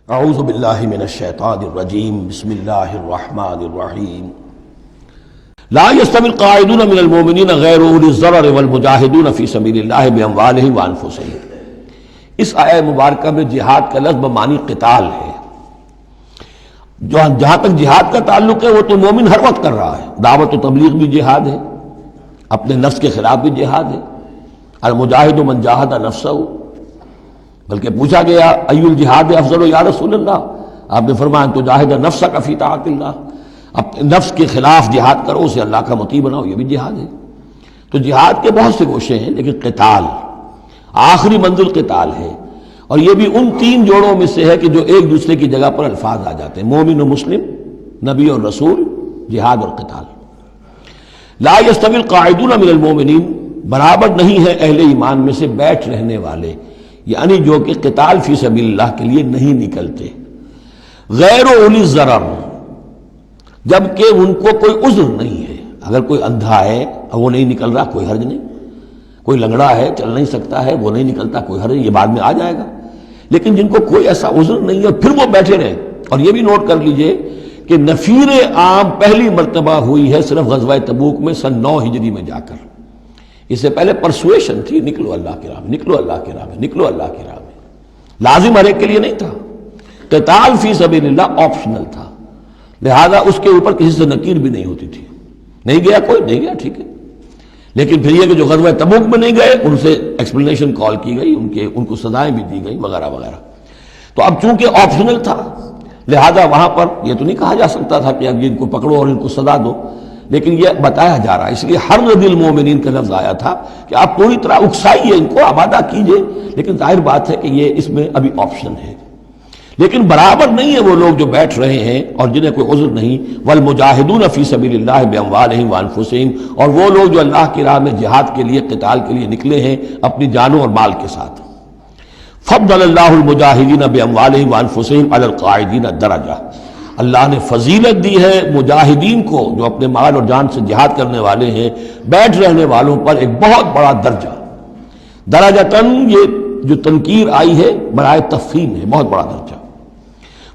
اعوذ باللہ من الشیطان الرجیم بسم اللہ الرحمن الرحیم لا يستوی القاعدون من المؤمنین غیر اولی الضرر والمجاہدون فی سبیل اللہ باموالہم وانفسہم۔ اس آیہ مبارکہ میں جہاد کا لفظ بمعنی قتال ہے۔ جہاں تک جہاد کا تعلق ہے وہ تو مومن ہر وقت کر رہا ہے، دعوت و تبلیغ بھی جہاد ہے، اپنے نفس کے خلاف بھی جہاد ہے۔ المجاہد من جاہد نفسہ، بلکہ پوچھا گیا ای الجہاد افضل یا رسول اللہ، آپ نے فرمایا تو جاہد نفسک فی طاعت اللہ، اپنے نفس کے خلاف جہاد کرو، اسے اللہ کا مطیع بناؤ، یہ بھی جہاد ہے۔ تو جہاد کے بہت سے گوشے ہیں، لیکن قتال آخری منزل قتال ہے، اور یہ بھی ان تین جوڑوں میں سے ہے کہ جو ایک دوسرے کی جگہ پر الفاظ آ جاتے ہیں، مومن و مسلم، نبی اور رسول، جہاد اور قتال۔ لا یستوی القاعدون من المؤمنین، برابر نہیں ہے اہل ایمان میں سے بیٹھ رہنے والے، یعنی جو کہ قتال فی سبیل اللہ کے لیے نہیں نکلتے، غیر اولی الضرر، جبکہ ان کو کوئی عذر نہیں ہے۔ اگر کوئی اندھا ہے اور وہ نہیں نکل رہا، کوئی حرج نہیں، کوئی لنگڑا ہے چل نہیں سکتا ہے وہ نہیں نکلتا، کوئی حرج نہیں، یہ بعد میں آ جائے گا۔ لیکن جن کو کوئی ایسا عذر نہیں ہے پھر وہ بیٹھے رہیں، اور یہ بھی نوٹ کر لیجئے کہ نفیر عام پہلی مرتبہ ہوئی ہے صرف غزوہ تبوک میں سن 9 ہجری میں جا کر۔ اس سے پہلے پرسویشن تھی، نکلو اللہ کی راہ میں، نکلو اللہ کی راہ میں، نکلو اللہ کی راہ میں، لازم ہر ایک کے لیے نہیں تھا۔ قتال فی سبیل اللہ آپشنل تھا، لہذا اس کے اوپر کسی سے نکیر بھی نہیں ہوتی تھی۔ نہیں گیا کوئی، نہیں گیا ٹھیک ہے، لیکن پھر یہ کہ جو غزوہ تبوک میں نہیں گئے ان سے ایکسپلینیشن کال کی گئی، ان کو سزائیں بھی دی گئی وغیرہ وغیرہ۔ تو اب چونکہ آپشنل تھا لہذا وہاں پر یہ تو نہیں کہا جا سکتا تھا کہ اب ان کو پکڑو اور ان کو سزا دو، لیکن یہ بتایا جا رہا ہے، اس لیے حرض المومنین کا لفظ آیا تھا کہ آپ پوری طرح اکسائیے ان کو، آبادہ کیجئے، لیکن ظاہر بات ہے کہ یہ اس میں ابھی آپشن ہے۔ لیکن برابر نہیں ہے وہ لوگ جو بیٹھ رہے ہیں اور جنہیں کوئی عذر نہیں، والمجاہدون فی سبیل اللہ باموالہم وانفسہم، اور وہ لوگ جو اللہ کی راہ میں جہاد کے لیے، قتال کے لیے نکلے ہیں اپنی جانوں اور مال کے ساتھ۔ فضل اللہ المجاہدین باموالہم وانفسہم علی القاعدین درجہ، اللہ نے فضیلت دی ہے مجاہدین کو جو اپنے مال اور جان سے جہاد کرنے والے ہیں، بیٹھ رہنے والوں پر ایک بہت بڑا درجہ۔ درجتاً یہ جو تنکیر آئی ہے برائے تفخیم ہے، بہت بڑا درجہ۔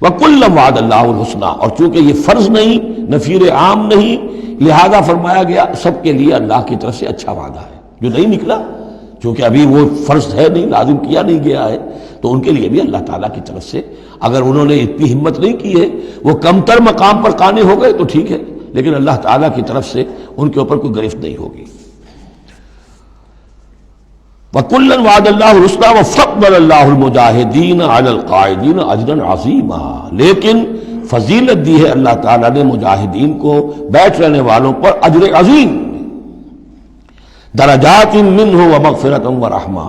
وَكُلًّا وَعَدَ اللَّهُ الْحُسْنَىٰ، اور چونکہ یہ فرض نہیں، نفیر عام نہیں، لہذا فرمایا گیا سب کے لیے اللہ کی طرف سے اچھا وعدہ ہے۔ جو نہیں نکلا، چونکہ ابھی وہ فرض ہے نہیں، لازم کیا نہیں گیا ہے، تو ان کے لیے بھی اللہ تعالیٰ کی طرف سے، اگر انہوں نے اتنی ہمت نہیں کی ہے، وہ کمتر مقام پر قانے ہو گئے تو ٹھیک ہے، لیکن اللہ تعالیٰ کی طرف سے ان کے اوپر کوئی گرفت نہیں ہوگی۔ وَكُلًّا وَعَدَ اللَّهُ الْحُسْنَىٰ وَفَضَّلَ اللَّهُ الْمُجَاهِدِينَ عَلَى الْقَاعِدِينَ أَجْرًا عَظِيمًا، لیکن فضیلت دی ہے اللہ تعالیٰ نے مجاہدین کو بیٹھ رہنے والوں پر اجر عظیم۔ درجات منہ ومغفرۃ ورحمہ،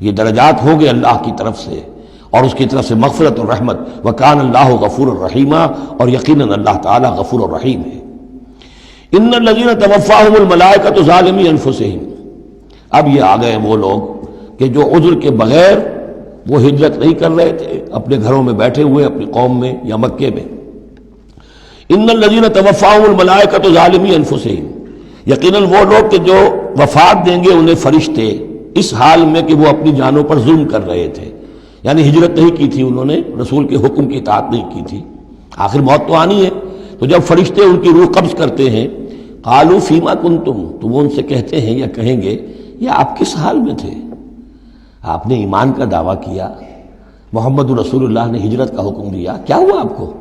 یہ درجات ہوں گے اللہ کی طرف سے اور اس کی طرف سے مغفرت اور رحمت۔ وکان اللہ غفور الرحیم، اور یقیناً اللہ تعالیٰ غفور الرحیم ہے۔ ان الذین توفاہم الملائکۃ ظالمی انفسہم، اب یہ آ گئے وہ لوگ کہ جو عذر کے بغیر وہ ہجرت نہیں کر رہے تھے، اپنے گھروں میں بیٹھے ہوئے اپنی قوم میں یا مکے میں۔ ان الذین توفاہم الملائکۃ ظالمی انفسہم، یقیناً وہ لوگ کہ جو وفات دیں گے انہیں فرشتے اس حال میں کہ وہ اپنی جانوں پر ظلم کر رہے تھے، یعنی ہجرت نہیں کی تھی انہوں نے، رسول کے حکم کی اطاعت نہیں کی تھی، آخر موت تو آنی ہے۔ تو جب فرشتے ان کی روح قبض کرتے ہیں، قالوا فیما کنتم، تو وہ ان سے کہتے ہیں یا کہیں گے یہ آپ کس حال میں تھے؟ آپ نے ایمان کا دعویٰ کیا، محمد رسول اللہ نے ہجرت کا حکم دیا، کیا ہوا آپ کو؟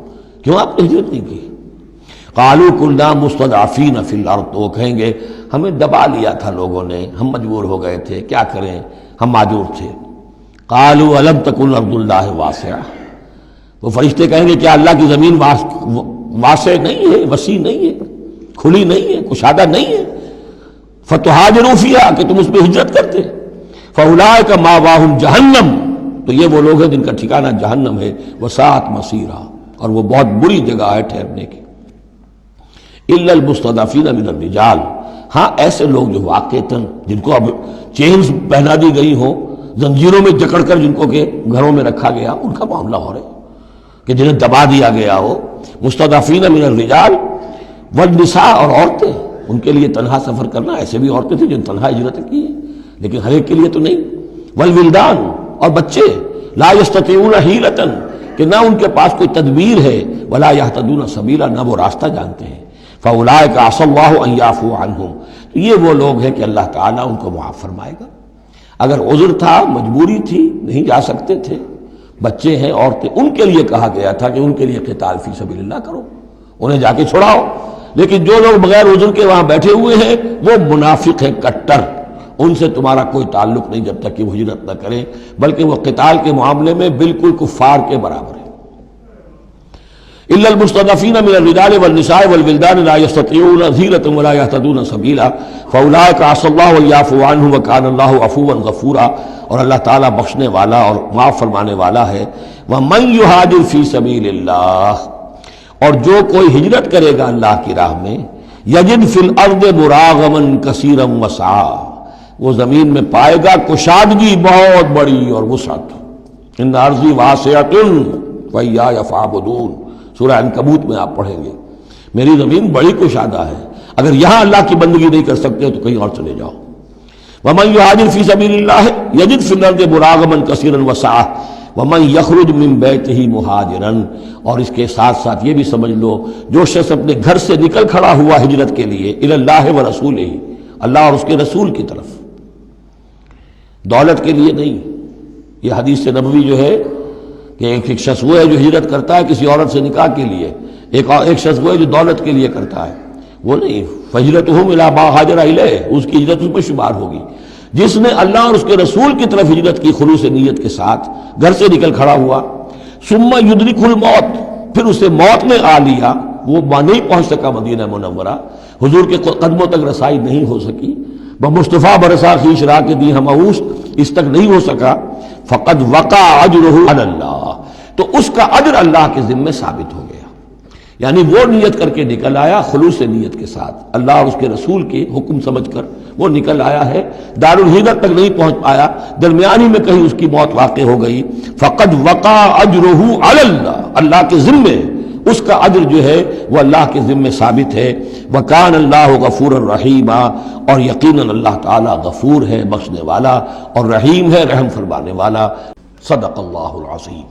کیوں آپ نے ہجرت نہیں کی؟ قالوا كنا مستضعفین فی الارض، تو وہ کہیں گے ہمیں دبا لیا تھا لوگوں نے، ہم مجبور ہو گئے تھے، کیا کریں، ہم معذور تھے۔ قالوا الم تکن ارض اللہ واسعہ، وہ فرشتے کہیں گے کیا اللہ کی زمین واسع نہیں ہے، وسیع نہیں ہے، کھلی نہیں ہے، کشادہ نہیں ہے، فتہاجروا فیہا، کہ تم اس میں ہجرت کرتے۔ فاولئک مأواہم جہنم، تو یہ وہ لوگ ہیں جن کا ٹھکانہ جہنم ہے، وساءت مصیرا، اور وہ بہت بری جگہ ہے ٹھہرنے کی۔ الا المستضعفین من الرجال، ہاں ایسے لوگ جو واقعتاً جن کو اب چینز پہنا دی گئی ہوں، زنجیروں میں جکڑ کر جن کو کہ گھروں میں رکھا گیا، ان کا معاملہ ہو رہا ہے کہ جنہیں دبا دیا گیا ہو۔ مستضعفین من الرجال والنساء، اور عورتیں، ان کے لیے تنہا سفر کرنا، ایسے بھی عورتیں تھیں جن تنہا ہجرت کی ہے، لیکن ہر ایک کے لیے تو نہیں۔ والولدان، اور بچے، لا یستطیعون حیلۃ، کہ نہ ان کے پاس کوئی تدبیر ہے، ولا یہتدون سبیلا، نہ وہ راستہ جانتے ہیں۔ فاولئک عسى الله ان يعفو عنهم، تو یہ وہ لوگ ہیں کہ اللہ تعالیٰ ان کو معاف فرمائے گا۔ اگر عذر تھا، مجبوری تھی، نہیں جا سکتے تھے، بچے ہیں، عورتیں، ان کے لیے کہا گیا تھا کہ ان کے لیے قتال فی سبیل اللہ کرو، انہیں جا کے چھڑاؤ۔ لیکن جو لوگ بغیر عذر کے وہاں بیٹھے ہوئے ہیں وہ منافق ہیں کٹر، ان سے تمہارا کوئی تعلق نہیں جب تک کہ وہ ہجرت نہ کریں، بلکہ وہ قتال کے معاملے میں بالکل کفار کے برابر ہے۔ الا المستضعفین من الرجال والنساء والولدان لا يستطيعون حیلة ولا يهتدون سبیلا فاولئک عسى الله ان يعفو عنهم وكان الله عفوا غفورا، اور اللہ تعالیٰ بخشنے والا اور معاف فرمانے والا ہے۔ ومن يهاجر في سبيل اللہ، اور جو کوئی ہجرت کرے گا اللہ کی راہ میں، یجد فی الارض مراغما کثیرا وسعا، وہ زمین میں پائے گا کشادگی بہت بڑی اور وسعت۔ ان ارضی واسعۃ فإیایا فاعبدون، سورہ عنکبوت میں آپ پڑھیں گے، میری زمین بڑی کشادہ ہے، اگر یہاں اللہ کی بندگی نہیں کر سکتے تو کہیں اور چلے جاؤ۔ ومن یہاجر فی سبیل اللہ یجد فی الارض مراغما کثیرا وسعا ومن یخرج من بیتہ مہاجرا، اور اس کے ساتھ ساتھ یہ بھی سمجھ لو جو شخص اپنے گھر سے نکل کھڑا ہوا ہجرت کے لیے الی اللہ ورسولہ، اللہ اور اس کے رسول کی طرف، دولت کے لیے نہیں۔ یہ حدیث نبوی جو ہے کہ ایک شخص وہ ہے جو ہجرت کرتا ہے کسی عورت سے نکاح کے لیے، ایک شخص وہ ہے جو دولت کے لیے کرتا ہے، وہ نہیں۔ فہجرتہم الی ما ہاجر الیہ، اس کی ہجرت اس میں شمار ہوگی۔ جس نے اللہ اور اس کے رسول کی طرف ہجرت کی خلوص نیت کے ساتھ، گھر سے نکل کھڑا ہوا، ثم یدرکہ الموت، پھر اسے موت نے آ لیا، وہ نہیں پہنچ سکا مدینہ منورہ، حضور کے قدموں تک رسائی نہیں ہو سکی، بمصطفیٰ برسا خویش را کے دی ہمعوس، اس تک نہیں ہو سکا، فقد وقع اجرہ علی اللہ، تو اس کا اجر اللہ کے ذمے ثابت ہو گیا۔ یعنی وہ نیت کر کے نکل آیا خلوص نیت کے ساتھ، اللہ اور اس کے رسول کے حکم سمجھ کر وہ نکل آیا ہے، دار الہجرت تک نہیں پہنچ پایا، درمیانی میں کہیں اس کی موت واقع ہو گئی، فقد وقع اجرہ علی اللہ، اللہ کے ذمے اس کا اجر جو ہے وہ اللہ کے ذمے ثابت ہے۔ وکان اللہ غفورا رحیما، اور یقیناً اللہ تعالیٰ غفور ہے، بخشنے والا، اور رحیم ہے، رحم فرمانے والا۔ صدق اللہ العظیم۔